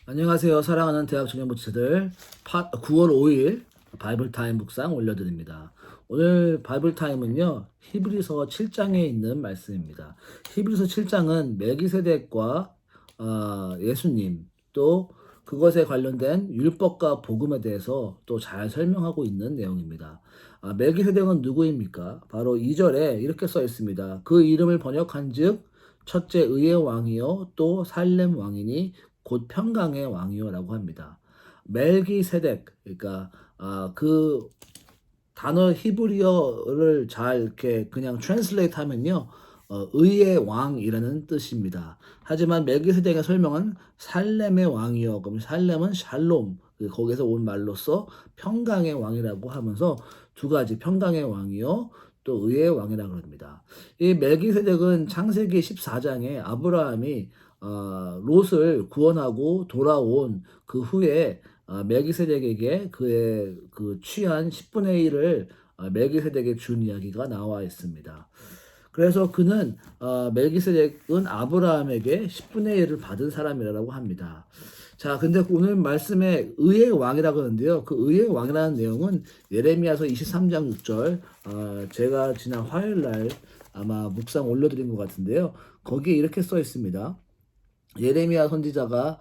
안녕하세요. 사랑하는 대학 청년 부치들 9월 5일 바이블 타임 묵상 올려드립니다. 오늘 바이블 타임은요. 히브리서 7장에 있는 말씀입니다. 히브리서 7장은 멜기세덱과 예수님 또 그것에 관련된 율법과 복음에 대해서 또 잘 설명하고 있는 내용입니다. 멜기세덱은 누구입니까? 바로 2절에 이렇게 써 있습니다. 그 이름을 번역한즉 첫째 의의 왕이요 또 살렘 왕이니 곧 평강의 왕이요라고 합니다. 멜기세덱, 그러니까 그 단어 히브리어를 잘 이렇게 그냥 트랜슬레이트 하면요, 의의 왕이라는 뜻입니다. 하지만 멜기세덱의 설명은 살렘의 왕이요. 그럼 살렘은 샬롬, 거기서 온 말로서 평강의 왕이라고 하면서 두 가지 평강의 왕이요. 또 의의 왕이라고 합니다. 이 멜기세덱은 창세기 14장에 아브라함이 롯을 구원하고 돌아온 그 후에 멜기세덱에게 그의 그 취한 10분의 1을 멜기세덱에 준 이야기가 나와 있습니다. 그래서 그는 멜기세덱은 아브라함에게 10분의 1을 받은 사람이라고 합니다. 자, 근데 오늘 말씀에 의의 왕이라고 하는데요. 그 의의 왕이라는 내용은 예레미야서 23장 6절, 제가 지난 화요일 날 아마 묵상 올려드린 것 같은데요. 거기에 이렇게 써 있습니다. 예레미야 선지자가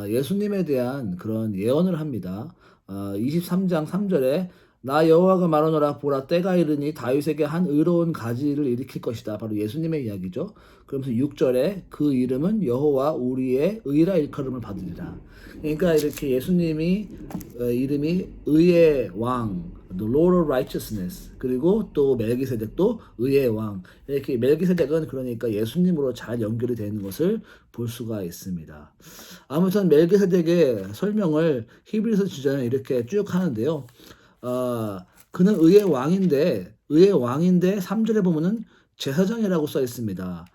예수님에 대한 그런 예언을 합니다. 23장 3절에 나 여호와가 말하노라 보라 때가 이르니 다윗에게 한 의로운 가지를 일으킬 것이다. 바로 예수님의 이야기죠. 그러면서 6절에 그 이름은 여호와 우리의 의라 일컬음을 받으리라. 그러니까 이렇게 예수님이 이름이 의의 왕, The Lord of Righteousness, 그리고 또 멜기세덱도 의의 왕. 이렇게 멜기세덱은 그러니까 예수님으로 잘 연결이 되는 것을 볼 수가 있습니다. 아무튼 멜기세덱의 설명을 히브리서 주자는 이렇게 쭉 하는데요. 그는 의의 왕인데 3절에 보면은 제사장이라고 써 있습니다.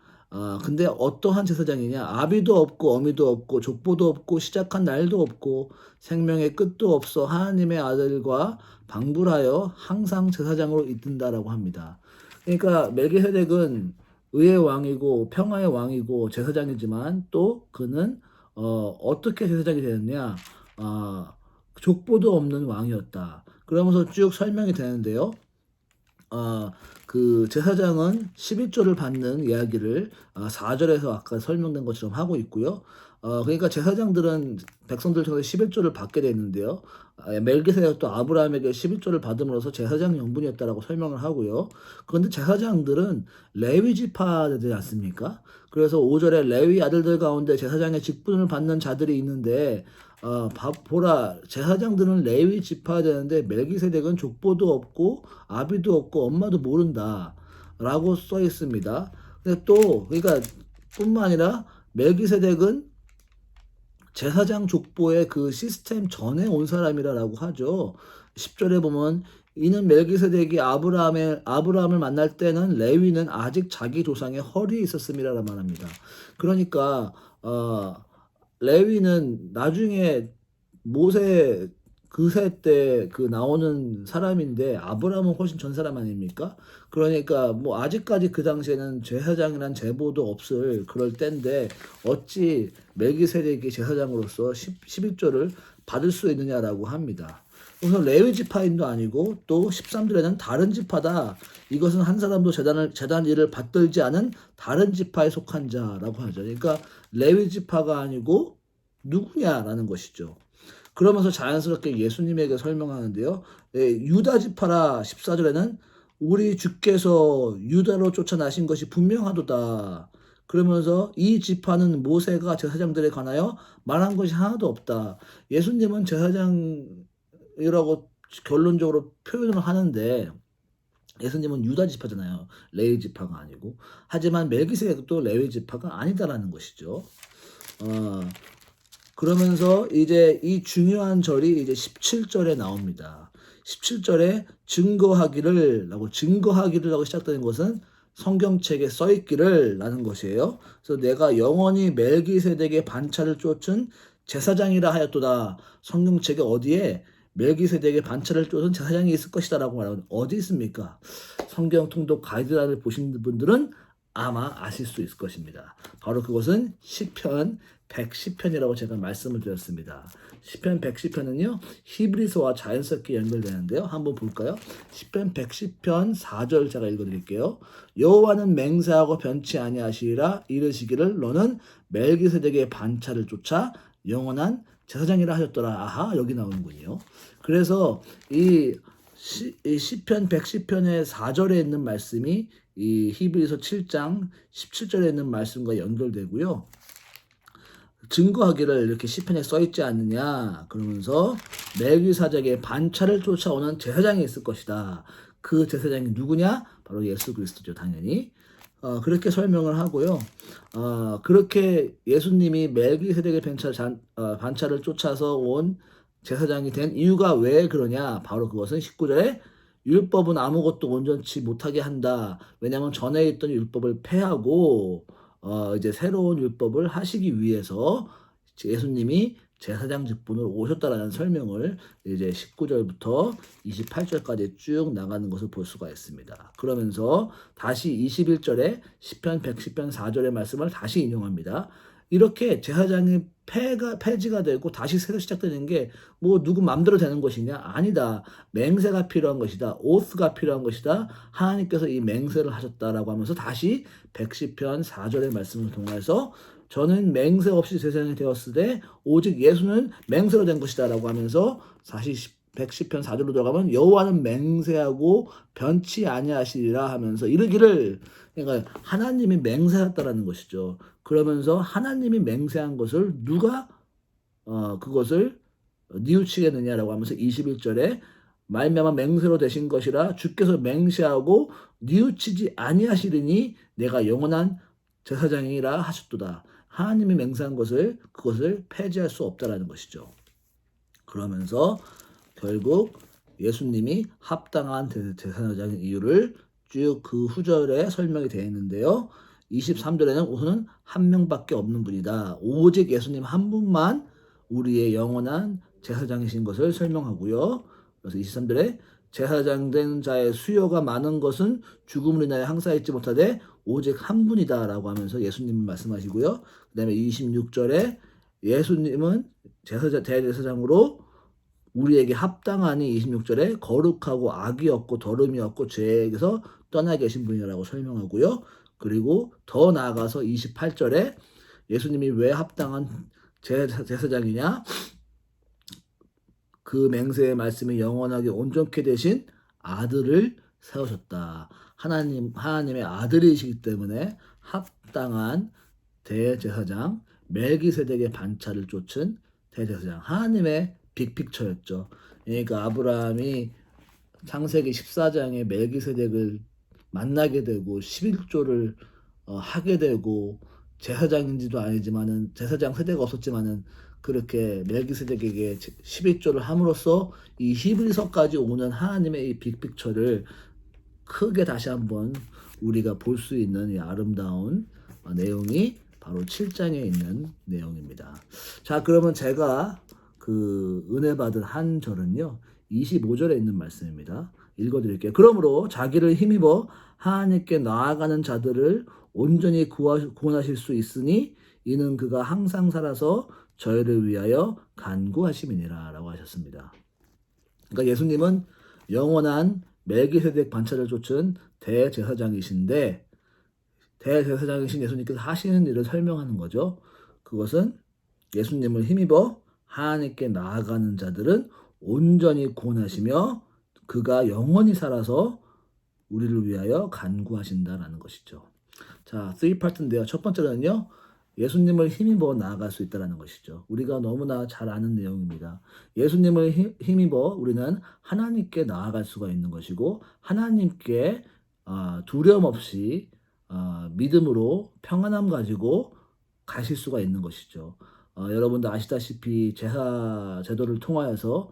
근데 어떠한 제사장이냐? 아비도 없고 어미도 없고 족보도 없고 시작한 날도 없고 생명의 끝도 없어 하나님의 아들과 방불하여 항상 제사장으로 있든다라고 합니다. 그러니까 멜기세덱은 의의 왕이고 평화의 왕이고 제사장이지만 또 그는 어떻게 제사장이 되느냐? 족보도 없는 왕이었다. 그러면서 쭉 설명이 되는데요. 그 제사장은 11조를 받는 이야기를 4절에서 아까 설명된 것처럼 하고 있고요. 그러니까 제사장들은 백성들 중에서 11조를 받게 되는데요. 멜기세덱도 아브라함에게 11조를 받음으로써 제사장 영분이었다라고 설명을 하고요. 그런데 제사장들은 레위 지파되지 않습니까? 그래서 5절에 레위 아들들 가운데 제사장의 직분을 받는 자들이 있는데 보라 제사장들은 레위 지파가 되는데 멜기세덱은 족보도 없고 아비도 없고 엄마도 모른다라고 써 있습니다. 근데 또 그러니까 뿐만 아니라 멜기세덱은 제사장 족보의 그 시스템 전에 온 사람이라고 하죠. 10절에 보면 이는 멜기세덱이 아브라함을 만날 때는 레위는 아직 자기 조상의 허리에 있었음이라고 말합니다. 그러니까 레위는 나중에 모세 그새 때 그 나오는 사람인데 아브라함은 훨씬 전 사람 아닙니까? 그러니까 뭐 아직까지 그 당시에는 제사장이란 제보도 없을 그럴 때인데 어찌 멜기세덱이 제사장으로서 11조를 받을 수 있느냐라고 합니다. 우선 레위 지파인도 아니고 또 13절에는 다른 지파다. 이것은 한 사람도 제단 일을 받들지 않은 다른 지파에 속한 자라고 하죠. 그러니까 레위 지파가 아니고 누구냐라는 것이죠. 그러면서 자연스럽게 예수님에게 설명하는데요. 유다 지파라 14절에는 우리 주께서 유다로 쫓아나신 것이 분명하도다. 그러면서 이 지파는 모세가 제사장들에 관하여 말한 것이 하나도 없다. 예수님은 제사장이라고 결론적으로 표현을 하는데 예수님은 유다 지파잖아요. 레위 지파가 아니고. 하지만 멜기세덱도 레위 지파가 아니다라는 것이죠. 어, 그러면서 이제 이 중요한 절이 이제 17절에 나옵니다. 17절에 증거하기를 라고 시작되는 것은 성경책에 써 있기를 라는 것이에요. 그래서 내가 영원히 멜기세덱의 반차를 쫓은 제사장이라 하였도다. 성경책에 어디에 멜기세덱의 반차를 쫓은 제사장이 있을 것이다라고 말하면 어디 있습니까? 성경 통독 가이드라인을 보신 분들은 아마 아실 수 있을 것입니다. 바로 그것은 시편 110편이라고 제가 말씀을 드렸습니다. 시편 110편은요. 히브리서와 자연스럽게 연결되는데요. 한번 볼까요? 시편 110편 4절 제가 읽어드릴게요. 여호와는 맹세하고 변치 아니하시리라 이르시기를 너는 멜기세덱의 반차를 쫓아 영원한 제사장이라 하셨더라. 아하, 여기 나오는군요. 그래서 이 시편 110편의 4절에 있는 말씀이 이 히브리서 7장 17절에 있는 말씀과 연결되고요. 증거하기를 이렇게 시편에 써있지 않느냐 그러면서 멜기세덱의 반차를 쫓아오는 제사장이 있을 것이다. 그 제사장이 누구냐? 바로 예수 그리스도죠. 당연히. 그렇게 설명을 하고요. 그렇게 예수님이 멜기세덱의 반차를 쫓아서 온 제사장이 된 이유가 왜 그러냐? 바로 그것은 19절에 율법은 아무것도 온전치 못하게 한다. 왜냐하면 전에 있던 율법을 폐하고 이제 새로운 율법을 하시기 위해서 예수님이 제사장 직분으로 오셨다라는 설명을 이제 19절부터 28절까지 쭉 나가는 것을 볼 수가 있습니다. 그러면서 다시 21절에 시편 110편 4절의 말씀을 다시 인용합니다. 이렇게 제사장이 폐지가 되고 다시 새로 시작되는 게 뭐 누구 맘대로 되는 것이냐? 아니다. 맹세가 필요한 것이다. 오스가 필요한 것이다. 하나님께서 이 맹세를 하셨다라고 하면서 다시 110편 4절의 말씀을 통해서 저는 맹세 없이 제사장이 되었을 때 오직 예수는 맹세로 된 것이다 라고 하면서 다시 110편 4절로 들어가면 여호와는 맹세하고 변치 아니하시리라 하면서 이르기를, 그러니까 하나님이 맹세했다라는 것이죠. 그러면서 하나님이 맹세한 것을 누가 그것을 뉘우치겠느냐라고 하면서 21절에 말미암아 맹세로 되신 것이라 주께서 맹세하고 뉘우치지 아니하시리니 내가 영원한 제사장이라 하셨도다. 하나님이 맹세한 것을 그것을 폐지할 수 없다라는 것이죠. 그러면서 결국 예수님이 합당한 제사장의 이유를 쭉 그 후절에 설명이 되어 있는데요. 23절에는 우선은 한 명밖에 없는 분이다. 오직 예수님 한 분만 우리의 영원한 제사장이신 것을 설명하고요. 그래서 23절에 제사장 된 자의 수요가 많은 것은 죽음으로 인하여 항사있지 못하되 오직 한 분이다라고 하면서 예수님은 말씀하시고요. 그 다음에 26절에 예수님은 대제사장으로 우리에게 합당하니 26절에 거룩하고 악이 없고 더름이 없고 죄에게서 떠나 계신 분이라고 설명하고요. 그리고 더 나아가서 28절에 예수님이 왜 합당한 제사장이냐? 그 맹세의 말씀이 영원하게 온전케 되신 아들을 세우셨다. 하나님의 아들이시기 때문에 합당한 대제사장, 멜기세덱의 반차를 쫓은 대제사장, 하나님의 빅픽처였죠. 그러니까 아브라함이 창세기 14장에 멜기세덱을 만나게 되고 11조를 하게 되고 제사장인지도 아니지만은 제사장 세대가 없었지만은 그렇게 멜기세덱에게 11조를 함으로써 이 히브리서까지 오는 하나님의 이 빅픽처를 크게 다시 한번 우리가 볼 수 있는 이 아름다운 내용이 바로 7장에 있는 내용입니다. 자, 그러면 제가 그 은혜 받은 한 절은요 25절에 있는 말씀입니다. 읽어드릴게요. 그러므로 자기를 힘입어 하나님께 나아가는 자들을 온전히 구원하실 수 있으니 이는 그가 항상 살아서 저희를 위하여 간구하심이니라 라고 하셨습니다. 그러니까 예수님은 영원한 멜기세덱 반차를 쫓은 대제사장이신데 대제사장이신 예수님께서 하시는 일을 설명하는 거죠. 그것은 예수님을 힘입어 하나님께 나아가는 자들은 온전히 구원하시며 그가 영원히 살아서 우리를 위하여 간구하신다라는 것이죠. 자, 3파트인데요. 첫 번째는요. 예수님을 힘입어 나아갈 수 있다는 것이죠. 우리가 너무나 잘 아는 내용입니다. 예수님을 힘입어 우리는 하나님께 나아갈 수가 있는 것이고 하나님께 두려움 없이 믿음으로 평안함 가지고 가실 수가 있는 것이죠. 여러분도 아시다시피 제사 제도를 통하여서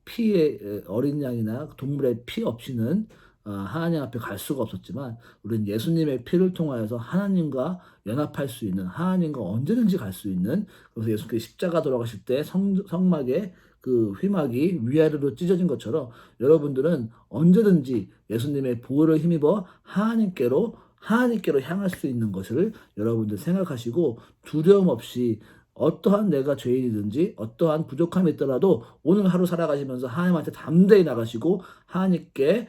피의 어린 양이나 동물의 피 없이는 하나님 앞에 갈 수가 없었지만 우리는 예수님의 피를 통하여서 하나님과 연합할 수 있는, 하나님과 언제든지 갈 수 있는, 그래서 예수께서 십자가 돌아가실 때 성막에 그 휘막이 위아래로 찢어진 것처럼 여러분들은 언제든지 예수님의 보혈을 힘입어 하나님께로 하나님께로 향할 수 있는 것을 여러분들 생각하시고 두려움 없이 어떠한 내가 죄인이든지 어떠한 부족함이 있더라도 오늘 하루 살아가시면서 하나님한테 담대히 나가시고 하나님께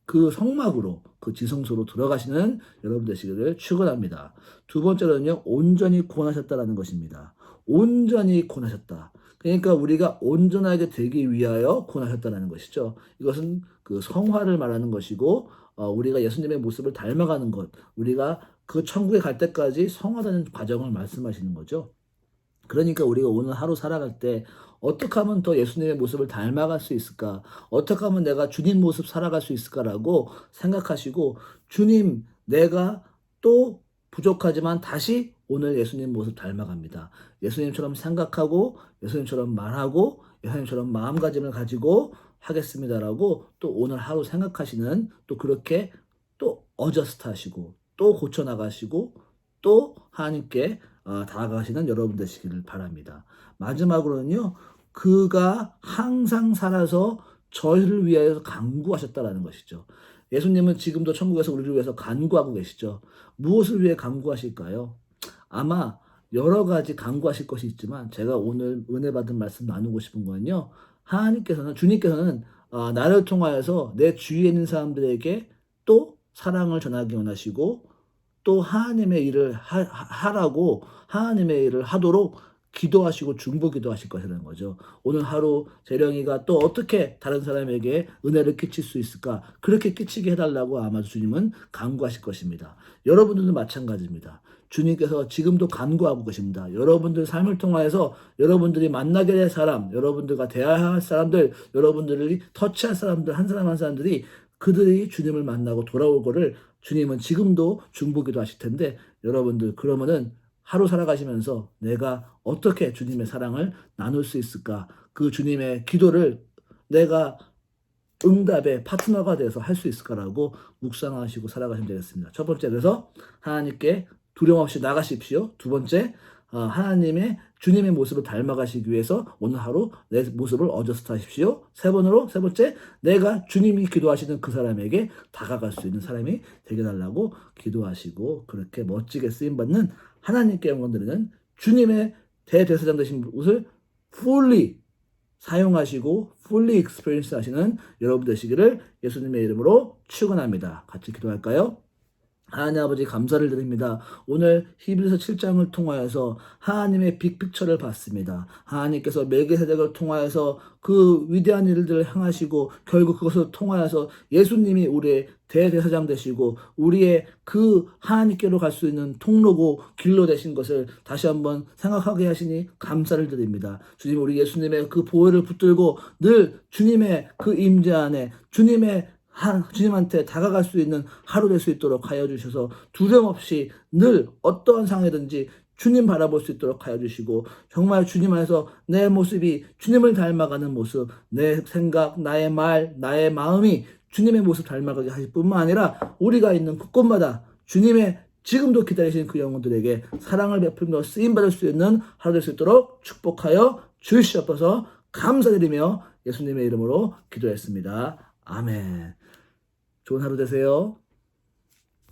그 성막으로 그 지성소로 들어가시는 여러분 되시기를 축원합니다. 두 번째로는요, 온전히 구원하셨다라는 것입니다. 온전히 구원하셨다. 그러니까 우리가 온전하게 되기 위하여 구원하셨다는 것이죠. 이것은 그 성화를 말하는 것이고 우리가 예수님의 모습을 닮아가는 것, 우리가 그 천국에 갈 때까지 성화되는 과정을 말씀하시는 거죠. 그러니까 우리가 오늘 하루 살아갈 때 어떻게 하면 더 예수님의 모습을 닮아갈 수 있을까? 어떻게 하면 내가 주님 모습 살아갈 수 있을까라고 생각하시고 주님, 내가 또 부족하지만 다시 오늘 예수님 모습 닮아갑니다. 예수님처럼 생각하고 예수님처럼 말하고 예수님처럼 마음가짐을 가지고 하겠습니다라고 또 오늘 하루 생각하시는 또 그렇게 또 어저스트 하시고 또 고쳐나가시고 또 하나님께 다가가시는 여러분 되시기를 바랍니다. 마지막으로는요, 그가 항상 살아서 저희를 위하여 간구하셨다라는 것이죠. 예수님은 지금도 천국에서 우리를 위해서 간구하고 계시죠. 무엇을 위해 간구하실까요? 아마 여러 가지 간구하실 것이 있지만 제가 오늘 은혜 받은 말씀 나누고 싶은 거는요, 주님께서는 나를 통하여서 내 주위에 있는 사람들에게 또 사랑을 전하기 원하시고 또 하나님의 일을 하라고 하나님의 일을 하도록 기도하시고 중보기도 하실 것이라는 거죠. 오늘 하루 재령이가 또 어떻게 다른 사람에게 은혜를 끼칠 수 있을까? 그렇게 끼치게 해달라고 아마 주님은 간구하실 것입니다. 여러분들도 마찬가지입니다. 주님께서 지금도 간구하고 계십니다. 여러분들 삶을 통하여서 여러분들이 만나게 될 사람, 여러분들과 대화할 사람들, 여러분들이 터치할 사람들, 한 사람 한 사람들이 그들이 주님을 만나고 돌아올 거를 주님은 지금도 중보기도 하실 텐데 여러분들 그러면은 하루 살아가시면서 내가 어떻게 주님의 사랑을 나눌 수 있을까? 그 주님의 기도를 내가 응답의 파트너가 돼서 할 수 있을까라고 묵상하시고 살아가시면 되겠습니다. 첫 번째, 그래서 하나님께 두려움 없이 나가십시오. 두 번째, 하나님의 주님의 모습을 닮아가시기 위해서 오늘 하루 내 모습을 어저스트 하십시오. 세 번째, 내가 주님이 기도하시는 그 사람에게 다가갈 수 있는 사람이 되게 달라고 기도하시고 그렇게 멋지게 쓰임받는 하나님께 영광 드리는 주님의 대제사장 되신 것을 fully 사용하시고 fully experience 하시는 여러분 되시기를 예수님의 이름으로 축원합니다. 같이 기도할까요? 하나님 아버지 감사를 드립니다. 오늘 히브리서 7장을 통하여서 하나님의 빅픽처를 봤습니다. 하나님께서 멜기세덱을 통하여서 그 위대한 일들을 행하시고 결국 그것을 통하여서 예수님이 우리의 대제사장 되시고 우리의 그 하나님께로 갈 수 있는 통로고 길로 되신 것을 다시 한번 생각하게 하시니 감사를 드립니다. 주님, 우리 예수님의 그 보혈을 붙들고 늘 주님의 그 임재 안에 주님한테 다가갈 수 있는 하루 될 수 있도록 하여 주셔서 두려움 없이 늘 어떠한 상황이든지 주님 바라볼 수 있도록 하여 주시고 정말 주님 안에서 내 모습이 주님을 닮아가는 모습, 내 생각, 나의 말, 나의 마음이 주님의 모습 닮아가게 하실 뿐만 아니라 우리가 있는 곳곳마다 주님의 지금도 기다리시는 그 영혼들에게 사랑을 베풀며 쓰임받을 수 있는 하루 될 수 있도록 축복하여 주시옵소서. 감사드리며 예수님의 이름으로 기도했습니다. 아멘. 좋은 하루 되세요.